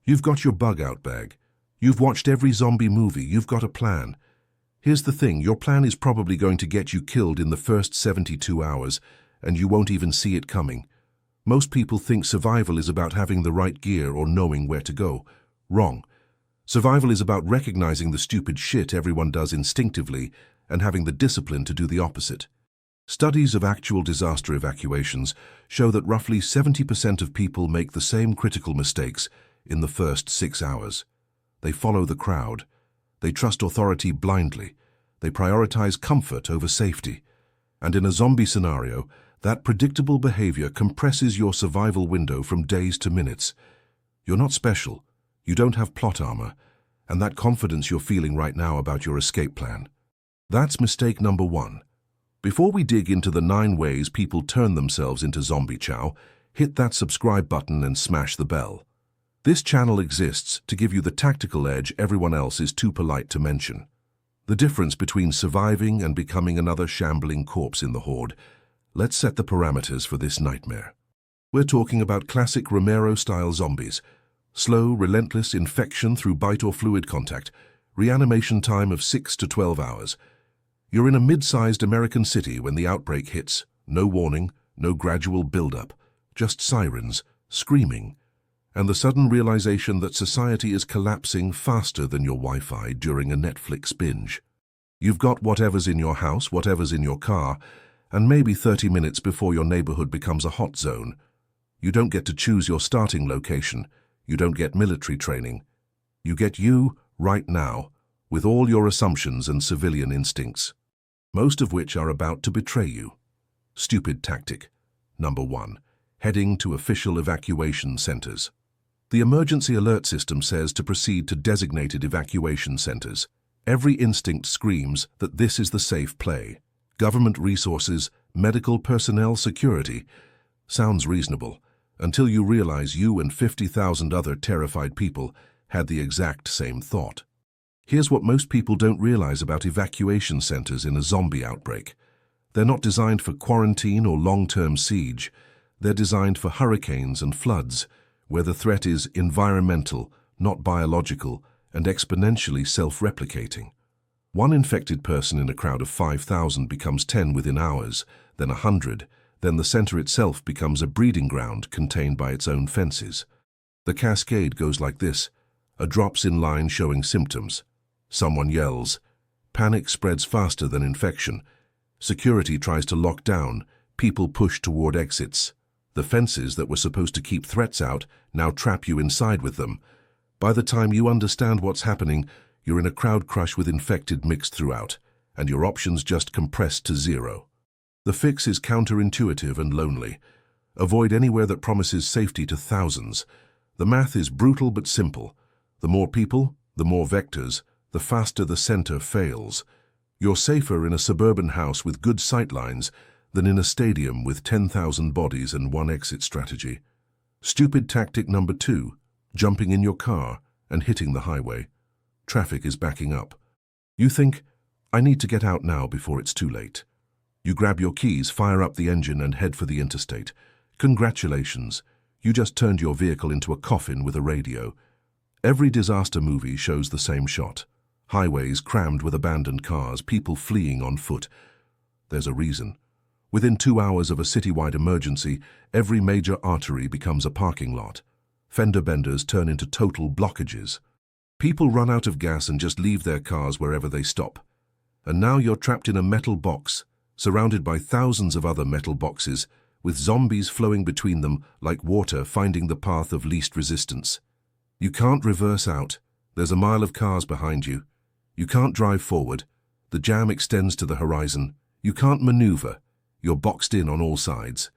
You've got your bug-out bag. You've watched every zombie movie. You've got a plan. Here's the thing, your plan is probably going to get you killed in the first 72 hours, and you won't even see it coming. Most people think survival is about having the right gear or knowing where to go. Wrong. Survival is about recognizing the stupid shit everyone does instinctively and having the discipline to do the opposite. Studies of actual disaster evacuations show that roughly 70% of people make the same critical mistakes in the first 6 hours. They follow the crowd. They trust authority blindly. They prioritize comfort over safety. And in a zombie scenario, that predictable behavior compresses your survival window from days to minutes. You're not special. You don't have plot armor. And that confidence you're feeling right now about your escape plan. That's mistake number 1. Before we dig into the 9 ways people turn themselves into zombie chow, hit that subscribe button and smash the bell. This channel exists to give you the tactical edge everyone else is too polite to mention. The difference between surviving and becoming another shambling corpse in the horde. Let's set the parameters for this nightmare. We're talking about classic Romero-style zombies. Slow, relentless infection through bite or fluid contact. Reanimation time of 6 to 12 hours. You're in a mid-sized American city when the outbreak hits. No warning, no gradual build-up. Just sirens, screaming, and the sudden realization that society is collapsing faster than your Wi-Fi during a Netflix binge. You've got whatever's in your house, whatever's in your car, and maybe 30 minutes before your neighborhood becomes a hot zone. You don't get to choose your starting location. You don't get military training. You get you right now, with all your assumptions and civilian instincts, most of which are about to betray you. Stupid tactic. Number 1. Heading to official evacuation centers. The emergency alert system says to proceed to designated evacuation centers. Every instinct screams that this is the safe play. Government resources, medical personnel, security. Sounds reasonable, until you realize you and 50,000 other terrified people had the exact same thought. Here's what most people don't realize about evacuation centers in a zombie outbreak. They're not designed for quarantine or long-term siege. They're designed for hurricanes and floods, where the threat is environmental, not biological, and exponentially self-replicating. One infected person in a crowd of 5,000 becomes 10 within hours, then 100, then the center itself becomes a breeding ground contained by its own fences. The cascade goes like this: a drops in line showing symptoms. Someone yells. Panic spreads faster than infection. Security tries to lock down. People push toward exits. The fences that were supposed to keep threats out now trap you inside with them. By the time you understand what's happening, you're in a crowd crush with infected mixed throughout, and your options just compressed to zero. The fix is counterintuitive and lonely. Avoid anywhere that promises safety to thousands. The math is brutal but simple. The more people, the more vectors, the faster the center fails. You're safer in a suburban house with good sightlines than in a stadium with 10,000 bodies and one exit strategy. Stupid tactic number 2, jumping in your car and hitting the highway. Traffic is backing up. You think, I need to get out now before it's too late. You grab your keys, fire up the engine and head for the interstate. Congratulations, you just turned your vehicle into a coffin with a radio. Every disaster movie shows the same shot. Highways crammed with abandoned cars, people fleeing on foot. There's a reason. Within 2 hours of a citywide emergency, every major artery becomes a parking lot. Fender benders turn into total blockages. People run out of gas and just leave their cars wherever they stop. And now you're trapped in a metal box, surrounded by thousands of other metal boxes, with zombies flowing between them like water finding the path of least resistance. You can't reverse out. There's a mile of cars behind you. You can't drive forward. The jam extends to the horizon. You can't maneuver. You're boxed in on all sides.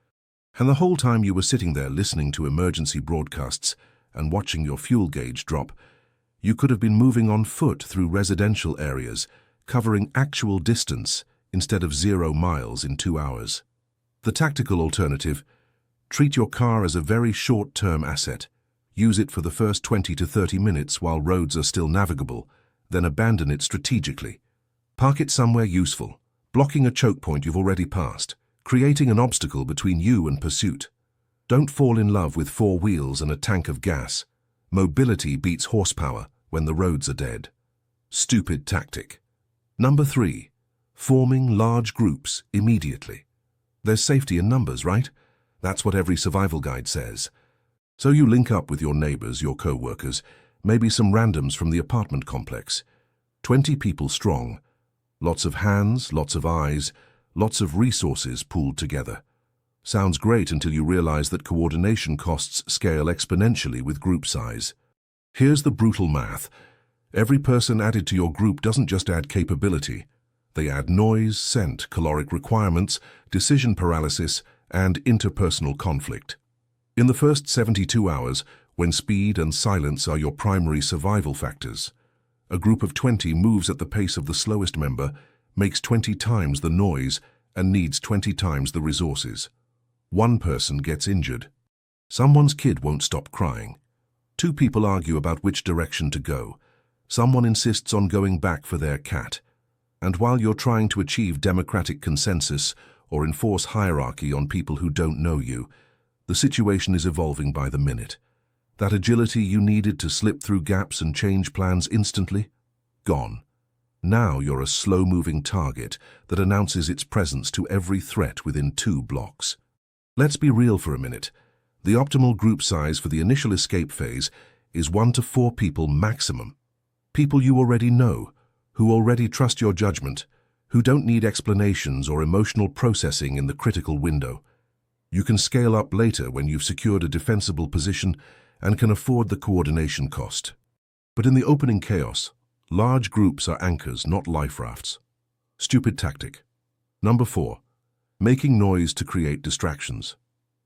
And the whole time you were sitting there listening to emergency broadcasts and watching your fuel gauge drop, you could have been moving on foot through residential areas, covering actual distance instead of 0 miles in 2 hours. The tactical alternative: treat your car as a very short-term asset. Use it for the first 20 to 30 minutes while roads are still navigable, then abandon it strategically. Park it somewhere useful, blocking a choke point you've already passed, creating an obstacle between you and pursuit. Don't fall in love with 4 wheels and a tank of gas. Mobility beats horsepower when the roads are dead. Stupid tactic. Number 3. Forming large groups immediately. There's safety in numbers, right? That's what every survival guide says. So you link up with your neighbors, your co-workers, maybe some randoms from the apartment complex. 20 people strong. Lots of hands, lots of eyes, lots of resources pooled together. Sounds great until you realize that coordination costs scale exponentially with group size. Here's the brutal math. Every person added to your group doesn't just add capability. They add noise, scent, caloric requirements, decision paralysis, and interpersonal conflict. In the first 72 hours, when speed and silence are your primary survival factors, a group of 20 moves at the pace of the slowest member, makes 20 times the noise, and needs 20 times the resources. One person gets injured. Someone's kid won't stop crying. 2 people argue about which direction to go. Someone insists on going back for their cat. And while you're trying to achieve democratic consensus or enforce hierarchy on people who don't know you, the situation is evolving by the minute. That agility you needed to slip through gaps and change plans instantly? Gone. Now you're a slow-moving target that announces its presence to every threat within 2 blocks. Let's be real for a minute. The optimal group size for the initial escape phase is 1 to 4 people maximum. People you already know, who already trust your judgment, who don't need explanations or emotional processing in the critical window. You can scale up later when you've secured a defensible position and can afford the coordination cost. But in the opening chaos, large groups are anchors, not life rafts. Stupid tactic. Number 4. Making noise to create distractions.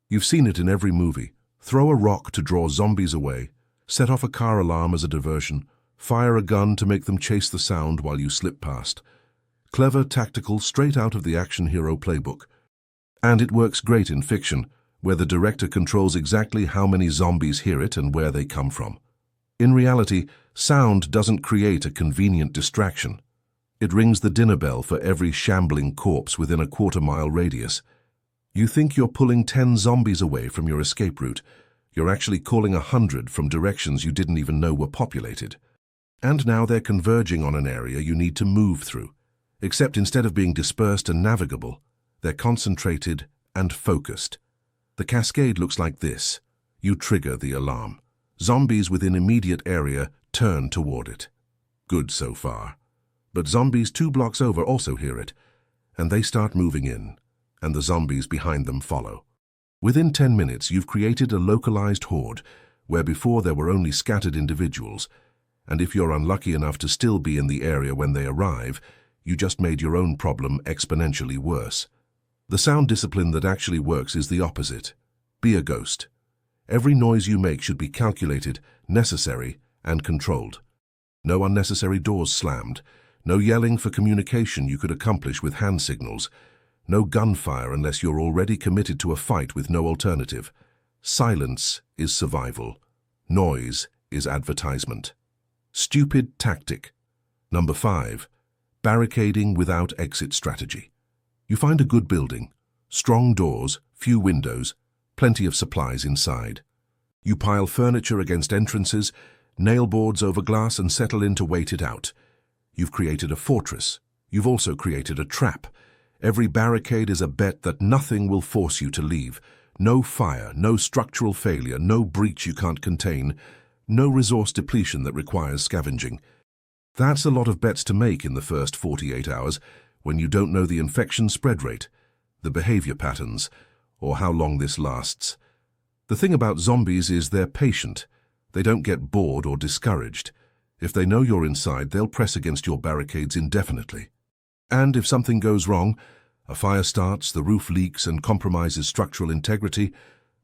You've seen it in every movie. Throw a rock to draw zombies away, set off a car alarm as a diversion, fire a gun to make them chase the sound while you slip past. Clever, tactical, straight out of the action hero playbook. And it works great in fiction, where the director controls exactly how many zombies hear it and where they come from. In reality, sound doesn't create a convenient distraction. It rings the dinner bell for every shambling corpse within a quarter-mile radius. You think you're pulling 10 zombies away from your escape route. You're actually calling 100 from directions you didn't even know were populated. And now they're converging on an area you need to move through. Except instead of being dispersed and navigable, they're concentrated and focused. The cascade looks like this. You trigger the alarm. Zombies within immediate area turn toward it. Good so far. But zombies 2 blocks over also hear it, and they start moving in, and the zombies behind them follow. Within 10 minutes, you've created a localized horde, where before there were only scattered individuals, and if you're unlucky enough to still be in the area when they arrive, you just made your own problem exponentially worse. The sound discipline that actually works is the opposite. Be a ghost. Every noise you make should be calculated, necessary, and controlled. No unnecessary doors slammed. No yelling for communication you could accomplish with hand signals. No gunfire unless you're already committed to a fight with no alternative. Silence is survival. Noise is advertisement. Stupid tactic. Number 5. Barricading without exit strategy. You find a good building, strong doors, few windows, plenty of supplies inside. You pile furniture against entrances, nail boards over glass and settle in to wait it out. You've created a fortress. You've also created a trap. Every barricade is a bet that nothing will force you to leave. No fire, no structural failure, no breach you can't contain, no resource depletion that requires scavenging. That's a lot of bets to make in the first 48 hours when you don't know the infection spread rate, the behavior patterns, or how long this lasts. The thing about zombies is they're patient. They don't get bored or discouraged. If they know you're inside, they'll press against your barricades indefinitely. And if something goes wrong, a fire starts, the roof leaks and compromises structural integrity,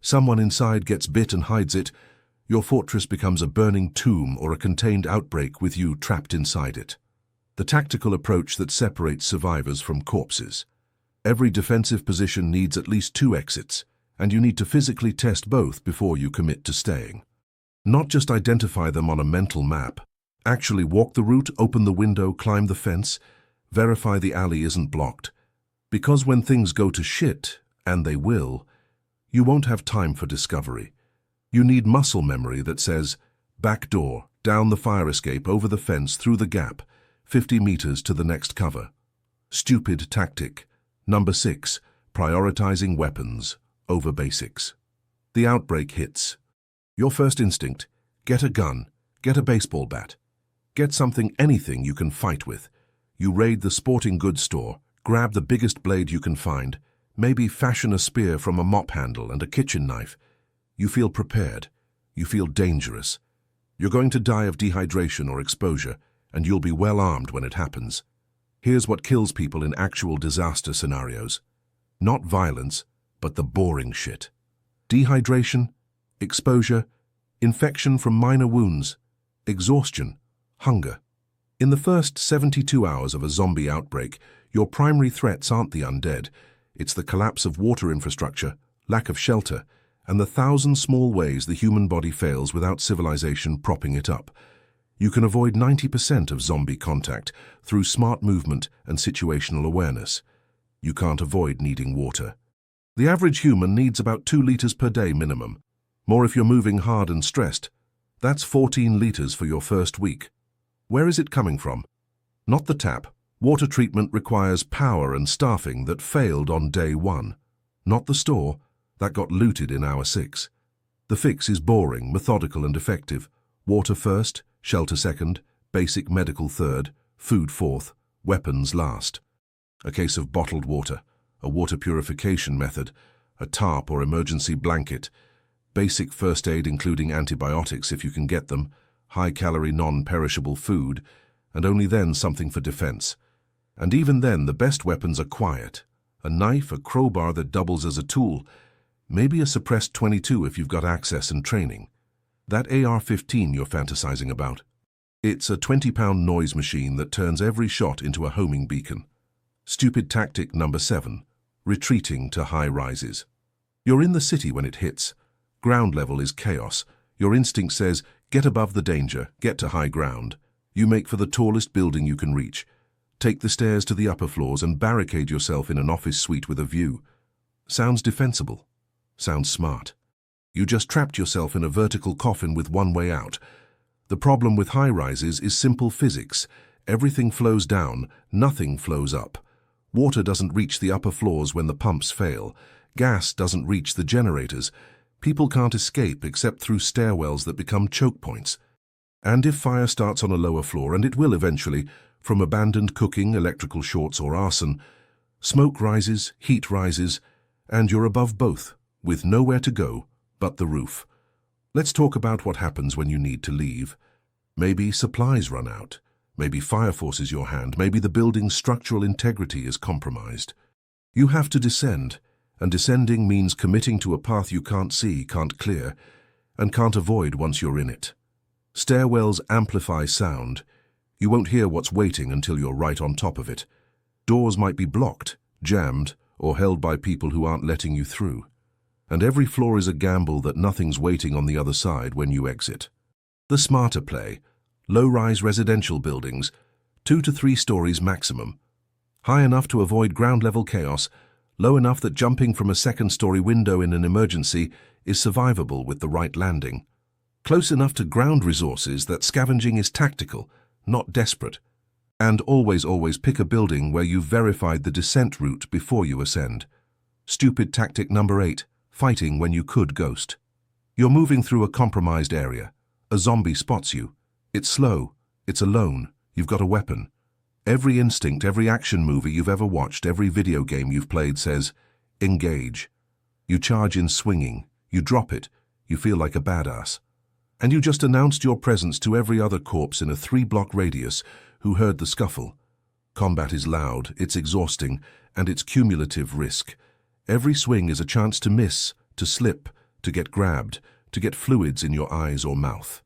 someone inside gets bit and hides it, your fortress becomes a burning tomb or a contained outbreak with you trapped inside it. The tactical approach that separates survivors from corpses. Every defensive position needs at least 2 exits, and you need to physically test both before you commit to staying. Not just identify them on a mental map. Actually walk the route, open the window, climb the fence, verify the alley isn't blocked. Because when things go to shit, and they will, you won't have time for discovery. You need muscle memory that says, Back door, down the fire escape, over the fence, through the gap, 50 meters to the next cover. Stupid tactic. Number 6. Prioritizing weapons over basics. The outbreak hits. Your first instinct: get a gun, get a baseball bat. Get something, anything you can fight with. You raid the sporting goods store, grab the biggest blade you can find, maybe fashion a spear from a mop handle and a kitchen knife. You feel prepared. You feel dangerous. You're going to die of dehydration or exposure, and you'll be well armed when it happens. Here's what kills people in actual disaster scenarios. Not violence, but the boring shit. Dehydration, exposure, infection from minor wounds, exhaustion, hunger. In the first 72 hours of a zombie outbreak, your primary threats aren't the undead. It's the collapse of water infrastructure, lack of shelter, and the 1,000 small ways the human body fails without civilization propping it up. You can avoid 90% of zombie contact through smart movement and situational awareness. You can't avoid needing water. The average human needs about 2 liters per day minimum. More if you're moving hard and stressed. That's 14 liters for your first week. Where is it coming from? Not the tap. Water treatment requires power and staffing that failed on day 1. Not the store. That got looted in hour 6. The fix is boring, methodical and effective. Water first, shelter second, basic medical third, food fourth, weapons last. A case of bottled water, a water purification method, a tarp or emergency blanket, basic first aid including antibiotics if you can get them, high-calorie non-perishable food, and only then something for defense. And even then the best weapons are quiet. A knife, a crowbar that doubles as a tool, maybe a suppressed .22 if you've got access and training. That AR-15 you're fantasizing about. It's a 20-pound noise machine that turns every shot into a homing beacon. Stupid tactic number 7. Retreating to high rises. You're in the city when it hits. Ground level is chaos. Your instinct says, get above the danger, get to high ground. You make for the tallest building you can reach. Take the stairs to the upper floors and barricade yourself in an office suite with a view. Sounds defensible. Sounds smart. You just trapped yourself in a vertical coffin with one way out. The problem with high rises is simple physics. Everything flows down, nothing flows up. Water doesn't reach the upper floors when the pumps fail. Gas doesn't reach the generators. People can't escape except through stairwells that become choke points. And if fire starts on a lower floor, and it will eventually, from abandoned cooking, electrical shorts or arson, smoke rises, heat rises, and you're above both, with nowhere to go but the roof. Let's talk about what happens when you need to leave. Maybe supplies run out. Maybe fire forces your hand. Maybe the building's structural integrity is compromised. You have to descend, and descending means committing to a path you can't see, can't clear, and can't avoid once you're in it. Stairwells amplify sound. You won't hear what's waiting until you're right on top of it. Doors might be blocked, jammed, or held by people who aren't letting you through. And every floor is a gamble that nothing's waiting on the other side when you exit. The smarter play: low-rise residential buildings, 2 to 3 stories maximum. High enough to avoid ground-level chaos, low enough that jumping from a second-story window in an emergency is survivable with the right landing. Close enough to ground resources that scavenging is tactical, not desperate. And always pick a building where you've verified the descent route before you ascend. Stupid tactic number 8. Fighting when you could ghost. You're moving through a compromised area. A zombie spots you. It's slow. It's alone. You've got a weapon. Every instinct, every action movie you've ever watched, every video game you've played says, engage. You charge in swinging. You drop it. You feel like a badass. And you just announced your presence to every other corpse in a 3-block radius who heard the scuffle. Combat is loud, it's exhausting, and it's cumulative risk. Every swing is a chance to miss, to slip, to get grabbed, to get fluids in your eyes or mouth.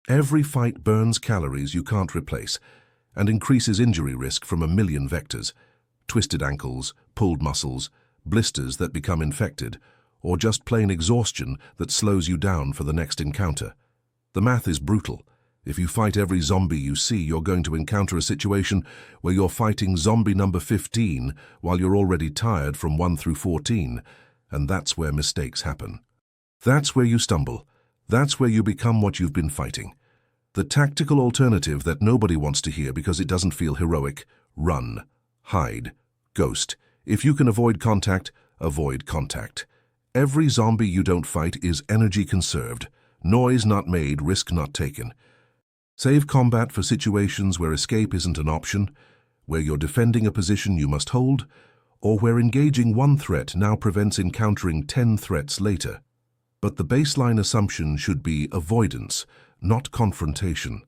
Every fight burns calories you can't replace and increases injury risk from a million vectors: twisted ankles, pulled muscles, blisters that become infected, or just plain exhaustion that slows you down for the next encounter. The math is brutal. If you fight every zombie you see, you're going to encounter a situation where you're fighting zombie number 15 while you're already tired from 1 through 14, and that's where mistakes happen. That's where you stumble. That's where you become what you've been fighting. The tactical alternative that nobody wants to hear because it doesn't feel heroic. Run, hide, ghost. If you can avoid contact, avoid contact. Every zombie you don't fight is energy conserved. Noise not made, risk not taken. Save combat for situations where escape isn't an option, where you're defending a position you must hold, or where engaging one threat now prevents encountering 10 threats later. But the baseline assumption should be avoidance, not confrontation.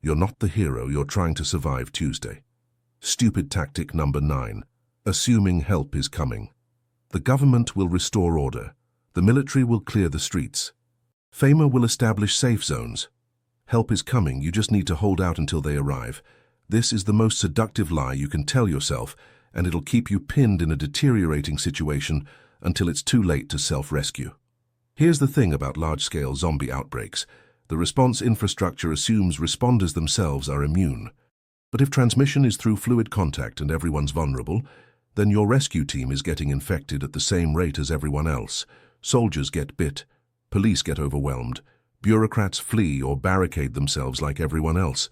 You're not the hero, you're trying to survive Tuesday. Stupid tactic number 9. Assuming help is coming. The government will restore order. The military will clear the streets. FEMA will establish safe zones. Help is coming, you just need to hold out until they arrive. This is the most seductive lie you can tell yourself, and it'll keep you pinned in a deteriorating situation until it's too late to self-rescue. Here's the thing about large-scale zombie outbreaks. The response infrastructure assumes responders themselves are immune. But if transmission is through fluid contact and everyone's vulnerable, then your rescue team is getting infected at the same rate as everyone else. Soldiers get bit, police get overwhelmed, bureaucrats flee or barricade themselves like everyone else.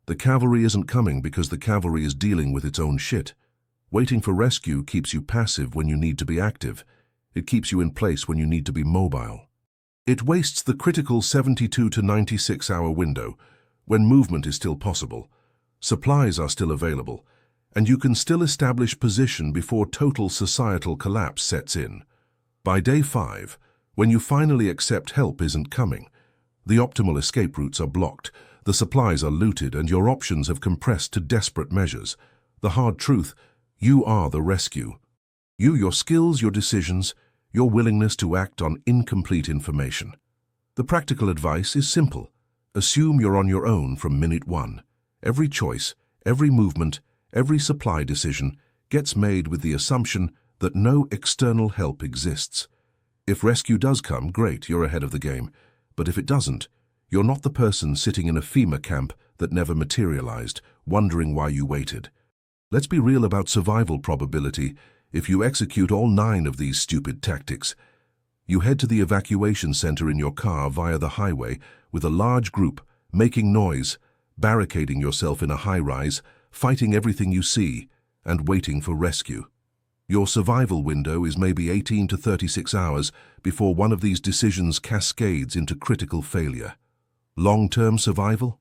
The cavalry isn't coming because the cavalry is dealing with its own shit. Waiting for rescue keeps you passive when you need to be active. It keeps you in place when you need to be mobile. It wastes the critical 72 to 96-hour window, when movement is still possible, supplies are still available, and you can still establish position before total societal collapse sets in. By day 5, when you finally accept help isn't coming, the optimal escape routes are blocked, the supplies are looted, and your options have compressed to desperate measures. The hard truth: you are the rescue. You, your skills, your decisions, your willingness to act on incomplete information. The practical advice is simple. Assume you're on your own from minute 1. Every choice, every movement, every supply decision gets made with the assumption that no external help exists. If rescue does come, great, you're ahead of the game. But if it doesn't, you're not the person sitting in a FEMA camp that never materialized, wondering why you waited. Let's be real about survival probability. If you execute all 9 of these stupid tactics, you head to the evacuation center in your car via the highway with a large group, making noise, barricading yourself in a high-rise, fighting everything you see, and waiting for rescue. Your survival window is maybe 18 to 36 hours before one of these decisions cascades into critical failure. Long-term survival?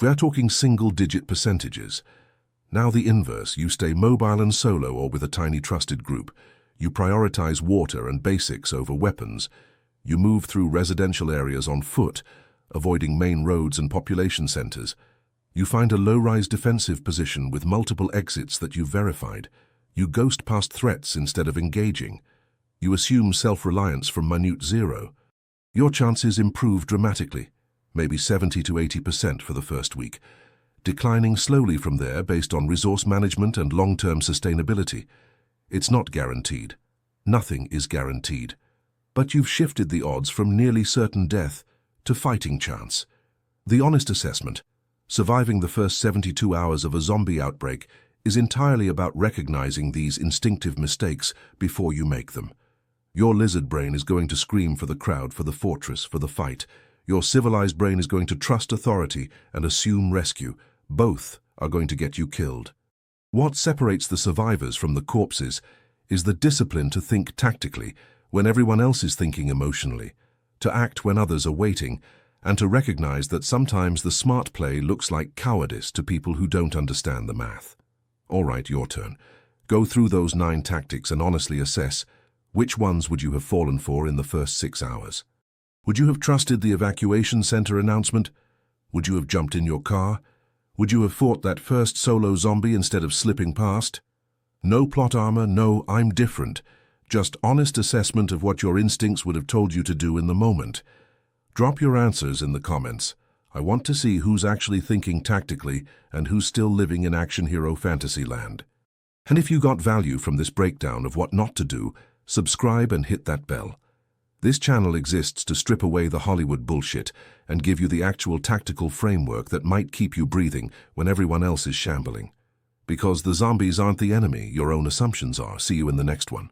We are talking single-digit percentages. Now the inverse, you stay mobile and solo or with a tiny trusted group. You prioritize water and basics over weapons. You move through residential areas on foot, avoiding main roads and population centers. You find a low-rise defensive position with multiple exits that you've verified. You ghost past threats instead of engaging. You assume self-reliance from minute 0. Your chances improve dramatically, maybe 70 to 80% for the first week, declining slowly from there based on resource management and long-term sustainability. It's not guaranteed. Nothing is guaranteed. But you've shifted the odds from nearly certain death to fighting chance. The honest assessment: surviving the first 72 hours of a zombie outbreak is entirely about recognizing these instinctive mistakes before you make them. Your lizard brain is going to scream for the crowd, for the fortress, for the fight. Your civilized brain is going to trust authority and assume rescue. Both are going to get you killed. What separates the survivors from the corpses is the discipline to think tactically when everyone else is thinking emotionally, to act when others are waiting, and to recognize that sometimes the smart play looks like cowardice to people who don't understand the math. All right, your turn. Go through those 9 tactics and honestly assess which ones would you have fallen for in the first 6 hours. Would you have trusted the evacuation center announcement? Would you have jumped in your car? Would you have fought that first solo zombie instead of slipping past? No plot armor, no "I'm different", just honest assessment of what your instincts would have told you to do in the moment. Drop your answers in the comments. I want to see who's actually thinking tactically and who's still living in action hero fantasy land. And if you got value from this breakdown of what not to do, subscribe and hit that bell. This channel exists to strip away the Hollywood bullshit and give you the actual tactical framework that might keep you breathing when everyone else is shambling. Because the zombies aren't the enemy, your own assumptions are. See you in the next one.